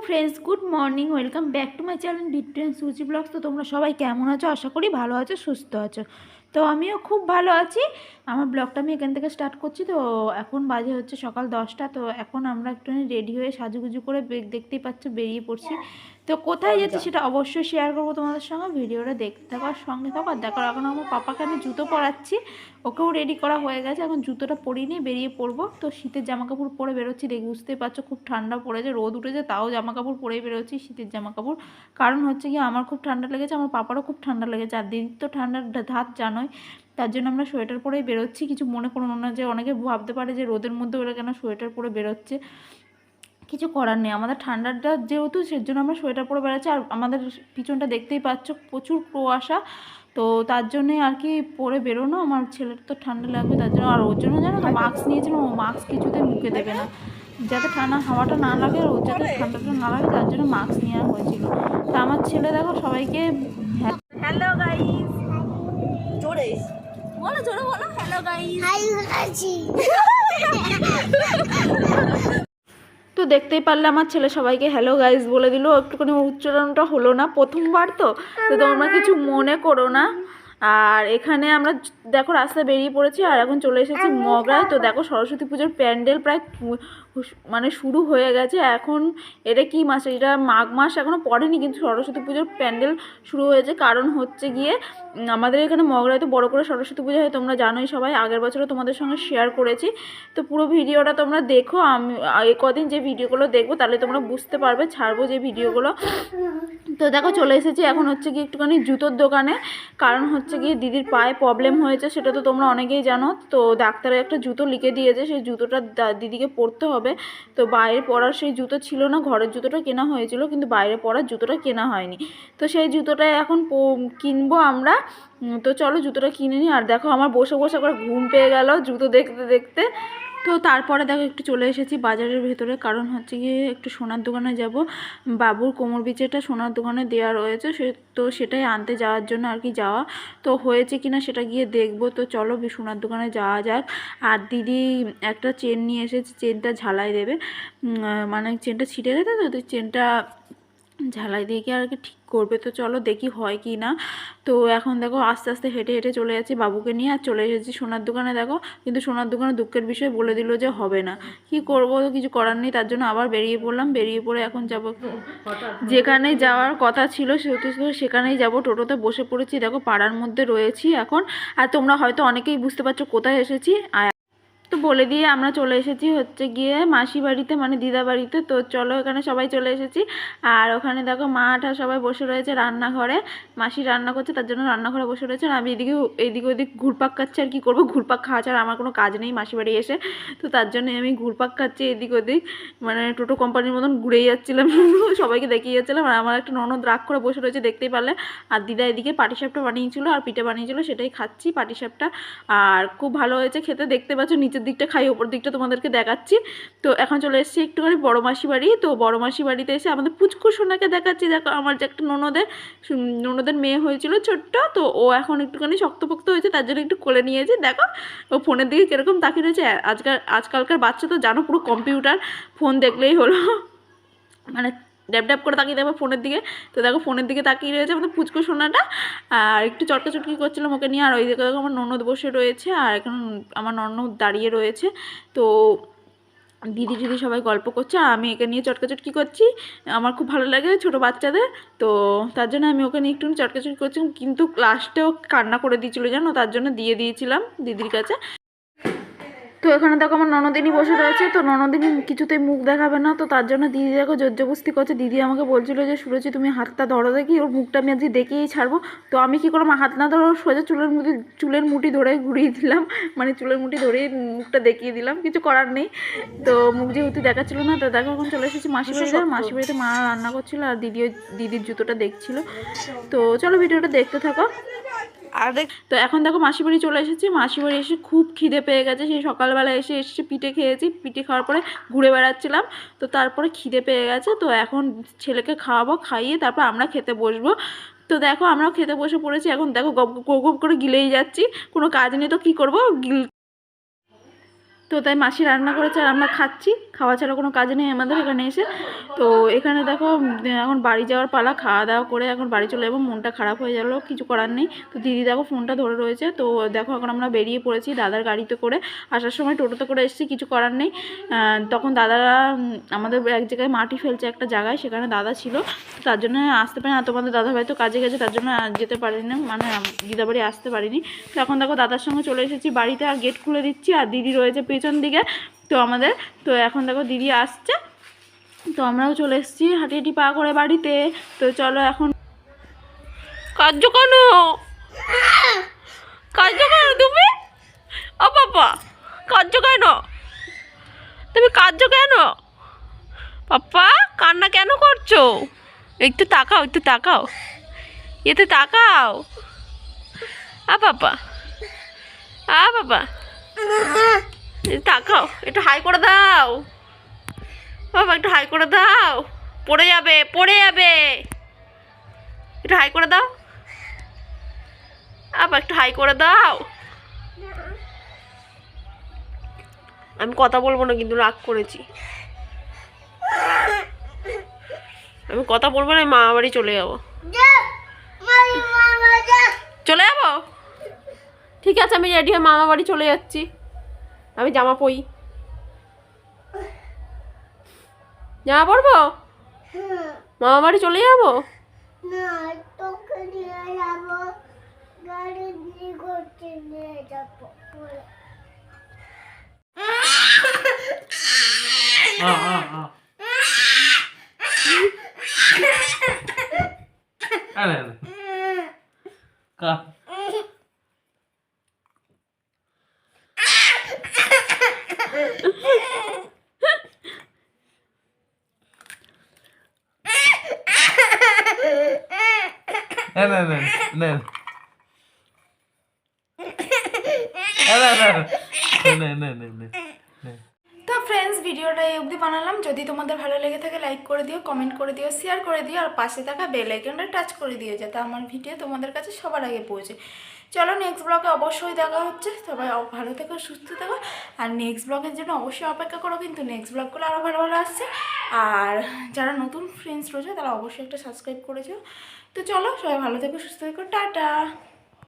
Friends, good morning, welcome back to my channel ডিপটেন সুজি blogs. তো তোমরা সবাই কেমন আছো? আশা করি ভালো আছো, সুস্থ আছো। তো আমিও খুব ভালো আছি। আমার ব্লগটা আমি এখান থেকে স্টার্ট করছি। তো এখন বাজে হচ্ছে সকাল 10টা। তো এখন আমরা একটুখানি রেডি হয়ে সাজুগুজু করে দেখতেই পাচ্ছ বেরিয়ে পড়ছি। তো কোথায় যাচ্ছি সেটা অবশ্যই শেয়ার করবো তোমাদের সঙ্গে। ভিডিওটা দেখতে থাকো আর সঙ্গে থাকো। আর দেখো এখন আমার পাপাকে আমি জুতো পরাচ্ছি, ওকেও রেডি করা হয়ে গেছে। এখন জুতোটা পরিয়ে নিয়ে বেরিয়ে পড়বো। তো শীতের জামাকাপড় পরে বেরোচ্ছি, বুঝতেই পারছো খুব ঠান্ডা পড়েছে, রোদ উঠেছে, তাও জামাকাপড় পরেই বেরোচ্ছি, শীতের জামাকাপড়। কারণ হচ্ছে কি আমার খুব ঠান্ডা লেগেছে, আমার পাপারও খুব ঠান্ডা লেগেছে, আর দিদির তো ঠান্ডার ধাত জানোই। তার জন্য আমরা সোয়েটার পরেই বেরোচ্ছি। কিছু মনে করো না, যে অনেকে ভাবতে পারে যে রোদের মধ্যে ওরা কেন সোয়েটার পরে বেরোচ্ছে। কিছু করার নেই, আমাদের ঠান্ডাটা যেহেতু, সেজন্য আমরা সোয়েটার পরে বেড়াচ্ছি। আর আমাদের পিছনটা দেখতেই পাচ্ছ প্রচুর কুয়াশা। তো তার জন্যে আর কি পরে বেরোনো। আমার ছেলের তো ঠান্ডা লাগবে, তার জন্য। আর ওর জন্য জানো তো মাস্ক নিয়েছিলাম, ও মাস্ক কিছুতেই মুখে দেবে না, যাতে ঠান্ডা হাওয়াটা না লাগে আর ওর যাতে ঠান্ডাটা না লাগে, তার জন্য মাস্ক নেওয়া হয়েছিল। তা আমার ছেলে দেখো সবাইকে হ্যালো গাইস জোরে বলো, জোরে বলো, হ্যালো গাইস। তো দেখতেই পারলে আমার ছেলে সবাইকে হ্যালো গাইস বলে দিল। একটুখানি উচ্চারণটা হলো না, প্রথমবার তো তোমরা কিছু মনে করো না। আর এখানে আমরা দেখো রাস্তায় বেরিয়ে পড়েছি, আর এখন চলে এসেছি মগরায়। তো দেখো সরস্বতী পুজোর প্যান্ডেল প্রায় মানে শুরু হয়ে গেছে। এখন এটা কি মাস, এটা মাঘ মাস এখনও পড়েনি, কিন্তু সরস্বতী পুজোর প্যান্ডেল শুরু হয়েছে। কারণ হচ্ছে গিয়ে আমাদের এখানে মগরায় তো বড় করে সরস্বতী পুজো হয়, তোমরা জানোই সবাই, আগের বছরও তোমাদের সঙ্গে শেয়ার করেছি। তো পুরো ভিডিওটা তোমরা দেখো। আমি এই কদিন যে ভিডিওগুলো দেখবো তাহলে তোমরা বুঝতে পারবে, ছাড়বো যে ভিডিওগুলো। তো দেখো চলে এসেছি এখন হচ্ছে গিয়ে একটুখানি জুতোর দোকানে। কারণ হচ্ছে গিয়ে দিদির পায়ে প্রবলেম হয়েছে, সেটা তো তোমরা অনেকেই জানো। তো ডাক্তারে একটা জুতো লিখে দিয়েছে, সেই জুতোটা দিদিকে পরতে হবে। তো বাইরে পরার সেই জুতো ছিল না, ঘরের জুতোটা কেনা হয়েছিল, কিন্তু বাইরে পরার জুতোটা কেনা হয়নি। তো সেই জুতোটা এখন কিনবো আমরা। তো চলো জুতোটা কিনে নিই। আর দেখো আমার বসে বসে একবার ঘুম পেয়ে গেল জুতো দেখতে দেখতে। তো তারপরে দেখো একটু চলে এসেছি বাজারের ভেতরে। কারণ হচ্ছে গিয়ে একটু সোনার দোকানে যাব, বাবুর কোমর বিচেটা সোনার দোকানে দেওয়া রয়েছে, তো সেটাই আনতে যাওয়ার জন্য আর কি যাওয়া। তো হয়েছে কিনা সেটা গিয়ে দেখবো। তো চলো সোনার দোকানে যাওয়া যাক। আর দিদি একটা চেন নিয়ে এসেছে, চেনটা ঝালাই দেবে, মানে চেনটা ছিঁড়ে গেছে, তো চেনটা ঝালাই দিয়ে কি আর কি ঠিক করবে। তো চলো দেখি হয় কি না। তো এখন দেখো আস্তে আস্তে হেঁটে হেঁটে চলে যাচ্ছি বাবুকে নিয়ে, আর চলে এসেছি সোনার দোকানে। দেখো কিন্তু সোনার দোকানে দুঃখের বিষয় বলে দিল যে হবে না। কি করবো, কিছু করার নেই, তার জন্য আবার বেরিয়ে পড়লাম। বেরিয়ে পড়ে এখন যাব যেখানে যাওয়ার কথা ছিল সেখানেই যাব। টোটোতে বসে পড়েছি, দেখো পাড়ার মধ্যে রয়েছি এখন। আর তোমরা হয়তো অনেকেই বুঝতে পারছো কোথায় এসেছি। তো বলে দিয়ে আমরা চলে এসেছি হচ্ছে গিয়ে মাসি বাড়িতে, মানে দিদা বাড়িতে। তো চলো এখানে সবাই চলে এসেছি। আর ওখানে দেখো মা ঠা সবাই বসে রয়েছে রান্নাঘরে, মাসি রান্না করছে, তার জন্য রান্নাঘরে বসে রয়েছে। আর আমি এদিকে ওদিক ঘুরপাক খাচ্ছি। আর কি করবো, ঘুরপাক খাওয়া ছাড়া আমার কোনো কাজ নেই মাসি বাড়ি এসে। তো তার জন্য আমি ঘুরপাক খাচ্ছি এদিক ওদিক, মানে টোটো কোম্পানির মতন ঘুরেই যাচ্ছিলাম, সবাইকে দেখিয়ে যাচ্ছিলাম। আর আমার একটা ননদ রাগ করে বসে রয়েছে, দেখতেই পারলে। আর দিদা এদিকে পাটিসাপটা বানিয়েছিল আর পিঠে বানিয়েছিল, সেটাই খাচ্ছি পাটিসাপটা। আর খুব ভালো হয়েছে খেতে, দেখতে পাচ্ছ নিচের দিকটা খাই, ওপর দিকটা তোমাদেরকে দেখাচ্ছি। তো এখন চলে এসেছি একটুখানি বড় মাসি বাড়ি। তো বড় মাসি বাড়িতে এসে আমাদের পুচকু সোনাকে দেখাচ্ছি। দেখো আমার যে একটা ননদের মেয়ে হয়েছিল ছোট্ট, তো ও এখন একটুখানি শক্তপোক্ত হয়েছে, তার জন্য একটু কোলে নিয়েছি। দেখো ও ফোনের দিকে কীরকম তাকিয়ে রয়েছে। আজকালকার বাচ্চা তো জানো পুরো কম্পিউটার, ফোন দেখলেই হলো, মানে ড্যাব ড্যাব করে তাকিয়ে দেবো ফোনের দিকে। তো দেখো ফোনের দিকে তাকিয়ে রয়েছে আমাদের পুচকু সোনাটা। আর একটু চটকাচটকি করছিলাম ওকে নিয়ে। আর ওই দিকে দেখো আমার ননদ বসে রয়েছে, আর এখন আমার ননদ দাঁড়িয়ে রয়েছে। তো দিদি সবাই গল্প করছে, আর আমি একে নিয়ে চটকাচটকি করছি। আমার খুব ভালো লাগে ছোটো বাচ্চাদের, তো তার জন্য আমি ওকে নিয়ে একটু চটকাচটকি করছি। কিন্তু লাস্টেও কান্না করে দিয়েছিলো জানো, তার জন্য দিয়ে দিয়েছিলাম দিদির কাছে। তো এখানে দেখো আমার ননদিনী বসে রয়েছে। তো ননদিনী কিছুতেই মুখ দেখাবে না, তো তার জন্য দিদি দেখো জোরজবস্তি করছে। দিদি আমাকে বলছিল যে সুরজি তুমি হাতটা ধরো দেখি, ওর মুখটা আমি আজকে দেখেই ছাড়বো। তো আমি কি করলাম, হাত না ধরো সোজা চুলের মুঠি ধরে ঘুরিয়ে দিলাম, মানে চুলের মুঠি ধরেই মুখটা দেখিয়ে দিলাম, কিছু করার নেই। তো মুখ যেহেতু দেখাচ্ছিল না, তো দেখো এখন চলে এসেছি মাসি বাড়িতে। মাসি বাড়িতে মা রান্না করছিল, আর দিদির জুতোটা দেখছিল। তো চলো ভিডিওটা দেখতে থাকো। আর তো এখন দেখো মাসি বাড়ি চলে এসেছি। মাসি বাড়ি এসে খুব খিদে পেয়ে গেছে, সেই সকালবেলা এসে পিঠে খেয়েছি, পিঠে খাওয়ার পরে ঘুরে বেড়াচ্ছিলাম। তো তারপরে খিদে পেয়ে গেছে, তো এখন ছেলেকে খাওয়াবো, খাইয়ে তারপর আমরা খেতে বসবো। তো দেখো আমরাও খেতে বসে পড়েছি। এখন দেখো গপ গপ করে গিলেই যাচ্ছি, কোনো কাজ নেই তো কী করবো। তো তাই মাসি রান্না করেছে আর আমরা খাচ্ছি। খাওয়া ছাড়া কোনো কাজ নেই আমাদের এখানে এসে। তো এখানে দেখো এখন বাড়ি যাওয়ার পালা, খাওয়া দাওয়া করে এখন বাড়ি চলে যাবো। মনটা খারাপ হয়ে গেলো, কিছু করার নেই। তো দিদি দেখো ফোনটা ধরে রয়েছে। তো দেখো এখন আমরা বেরিয়ে পড়েছি দাদার গাড়িতে করে, আসার সময় টোটোতে করে এসেছি, কিছু করার নেই। তখন দাদারা আমাদের এক জায়গায় মাটি ফেলছে একটা জায়গায়, সেখানে দাদা ছিল, তার জন্য আসতে পারি না। তোমাদের দাদা ভাই তো কাজে গেছে, তার জন্য যেতে পারিনি না, মানে দিদা বাড়ি আসতে পারিনি। তো এখন দেখো দাদার সঙ্গে চলে এসেছি বাড়িতে, আর গেট খুলে দিচ্ছি, আর দিদি রয়েছে পেছন দিকে। তো আমাদের তো এখন দেখো দিদি আসছে, তো আমরাও চলে এসেছি হাঁটি হাঁটি পা করে বাড়িতে। তো চলো এখন কার্য কেন তুমি, ও বাবা কার্য কেন, তুমি কার্য কেন পাপ্পা, কান্না কেন করছো? একটু তাকাও, একটু তাকাও, এতে তাকাও। বাবা বাবা তাকাও, একটু হাই করে দাও বাবা, একটু হাই করে দাও, পড়ে যাবে পড়ে যাবে, একটু হাই করে দাও বাবা, একটু হাই করে দাও। আমি কথা বলবো না কিন্তু, রাগ করেছি, আমি কথা বলবো না, মামা বাড়ি চলে যাবো। চলে যাবো, ঠিক আছে, আমি রেডি হয়ে মামা বাড়ি চলে যাচ্ছি। আমি জামা পরি, জামা পরবো, মামা বাড়ি চলে যাবো। তো ফ্রেন্ডস, ভিডিওটা এই অবধি বানালাম। যদি তোমাদের ভালো লেগে থাকে লাইক করে দিও, কমেন্ট করে দিও, শেয়ার করে দিও, আর পাশে থাকা বেল আইকনটা টাচ করে দিও, যাতে আমার ভিডিও তোমাদের কাছে সবার আগে পৌঁছে। চলো নেক্সট ব্লগে অবশ্যই দেখা হচ্ছে। সবাই ভালো থেকো, সুস্থ থেকো, আর নেক্সট ব্লগের জন্য অবশ্যই অপেক্ষা করো, কিন্তু নেক্সট ব্লগগুলো আরও ভালো ভালো আসছে। আর যারা নতুন ফ্রেন্ডস রয়েছে তারা অবশ্যই একটা সাবস্ক্রাইব করেছো। তো চলো সবাই ভালো থেকো, সুস্থ থেকো, টাটা।